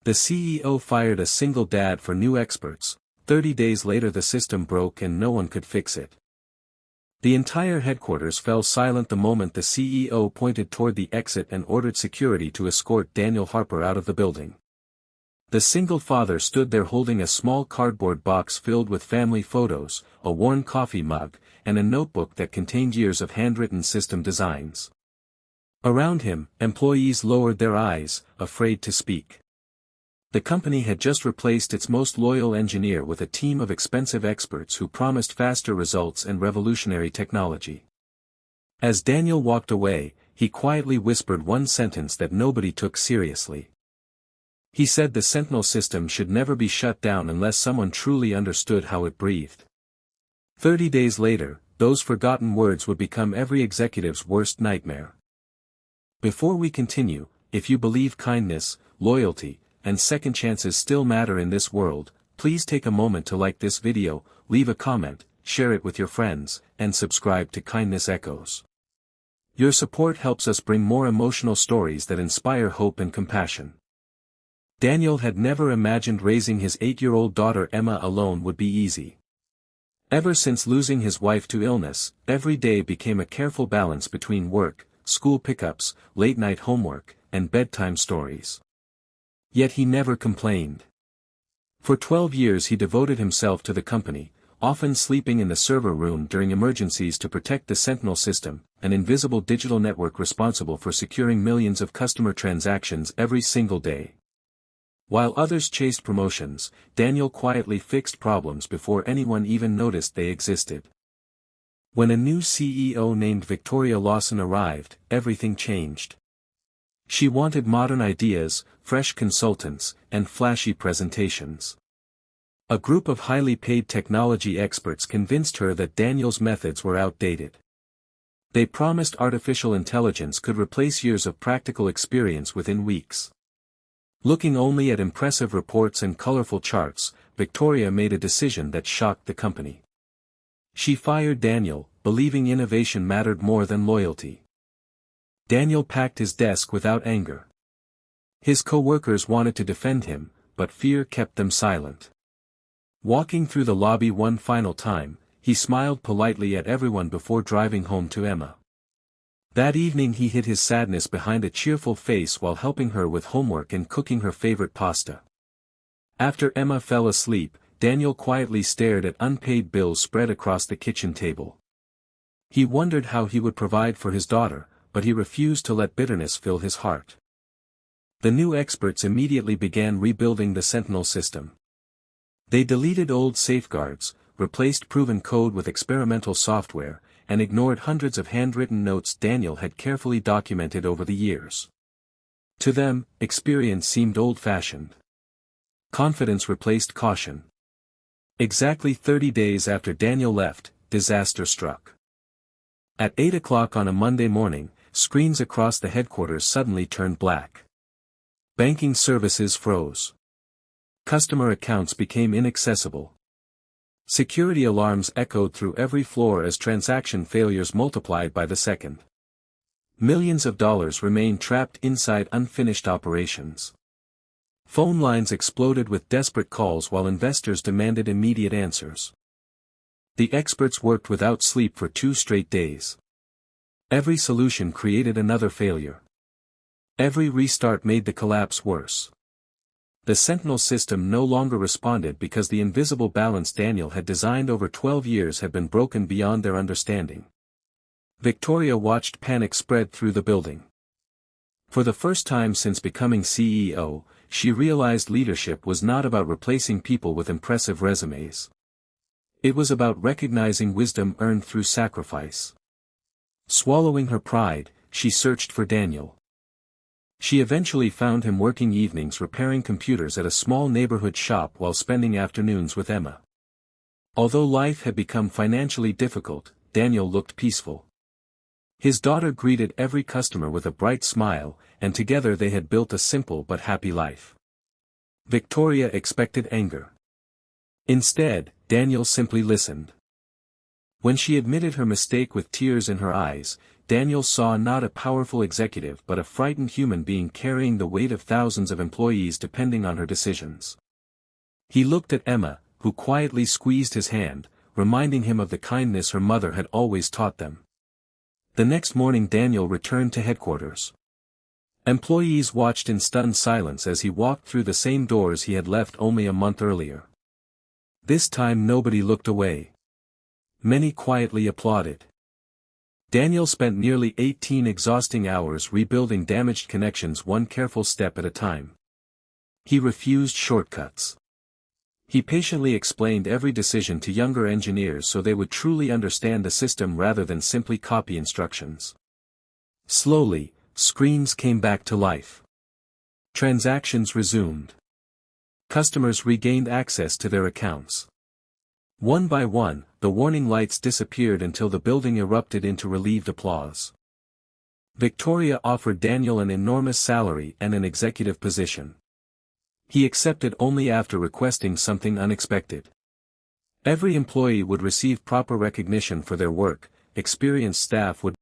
The CEO fired a single dad for new experts. 30 days later the system broke and no one could fix it. The entire headquarters fell silent the moment the CEO pointed toward the exit and ordered security to escort Daniel Harper out of the building. The single father stood there holding a small cardboard box filled with family photos, a worn coffee mug, and a notebook that contained years of handwritten system designs. Around him, employees lowered their eyes, afraid to speak. The company had just replaced its most loyal engineer with a team of expensive experts who promised faster results and revolutionary technology. As Daniel walked away, he quietly whispered one sentence that nobody took seriously. He said the Sentinel system should never be shut down unless someone truly understood how it breathed. 30 days later, those forgotten words would become every executive's worst nightmare. Before we continue, if you believe kindness, loyalty, and second chances still matter in this world, please take a moment to like this video, leave a comment, share it with your friends, and subscribe to Kindness Echoes. Your support helps us bring more emotional stories that inspire hope and compassion. Daniel had never imagined raising his 8-year-old daughter Emma alone would be easy. Ever since losing his wife to illness, every day became a careful balance between work, school pickups, late-night homework, and bedtime stories. Yet he never complained. For 12 years he devoted himself to the company, often sleeping in the server room during emergencies to protect the Sentinel system, an invisible digital network responsible for securing millions of customer transactions every single day. While others chased promotions, Daniel quietly fixed problems before anyone even noticed they existed. When a new CEO named Victoria Lawson arrived, everything changed. She wanted modern ideas, fresh consultants, and flashy presentations. A group of highly paid technology experts convinced her that Daniel's methods were outdated. They promised artificial intelligence could replace years of practical experience within weeks. Looking only at impressive reports and colorful charts, Victoria made a decision that shocked the company. She fired Daniel, believing innovation mattered more than loyalty. Daniel packed his desk without anger. His co-workers wanted to defend him, but fear kept them silent. Walking through the lobby one final time, he smiled politely at everyone before driving home to Emma. That evening he hid his sadness behind a cheerful face while helping her with homework and cooking her favorite pasta. After Emma fell asleep, Daniel quietly stared at unpaid bills spread across the kitchen table. He wondered how he would provide for his daughter, but he refused to let bitterness fill his heart. The new experts immediately began rebuilding the Sentinel system. They deleted old safeguards, replaced proven code with experimental software, and ignored hundreds of handwritten notes Daniel had carefully documented over the years. To them, experience seemed old-fashioned. Confidence replaced caution. Exactly 30 days after Daniel left, disaster struck. At 8 o'clock on a Monday morning, screens across the headquarters suddenly turned black. Banking services froze. Customer accounts became inaccessible. Security alarms echoed through every floor as transaction failures multiplied by the second. Millions of dollars remained trapped inside unfinished operations. Phone lines exploded with desperate calls while investors demanded immediate answers. The experts worked without sleep for 2 straight days. Every solution created another failure. Every restart made the collapse worse. The Sentinel system no longer responded because the invisible balance Daniel had designed over 12 years had been broken beyond their understanding. Victoria watched panic spread through the building. For the first time since becoming CEO, she realized leadership was not about replacing people with impressive resumes. It was about recognizing wisdom earned through sacrifice. Swallowing her pride, she searched for Daniel. She eventually found him working evenings repairing computers at a small neighborhood shop while spending afternoons with Emma. Although life had become financially difficult, Daniel looked peaceful. His daughter greeted every customer with a bright smile, and together they had built a simple but happy life. Victoria expected anger. Instead, Daniel simply listened. When she admitted her mistake with tears in her eyes, Daniel saw not a powerful executive but a frightened human being carrying the weight of thousands of employees depending on her decisions. He looked at Emma, who quietly squeezed his hand, reminding him of the kindness her mother had always taught them. The next morning Daniel returned to headquarters. Employees watched in stunned silence as he walked through the same doors he had left only a month earlier. This time nobody looked away. Many quietly applauded. Daniel spent nearly 18 exhausting hours rebuilding damaged connections one careful step at a time. He refused shortcuts. He patiently explained every decision to younger engineers so they would truly understand the system rather than simply copy instructions. Slowly, screens came back to life. Transactions resumed. Customers regained access to their accounts. One by one, the warning lights disappeared until the building erupted into relieved applause. Victoria offered Daniel an enormous salary and an executive position. He accepted only after requesting something unexpected. Every employee would receive proper recognition for their work, experienced staff would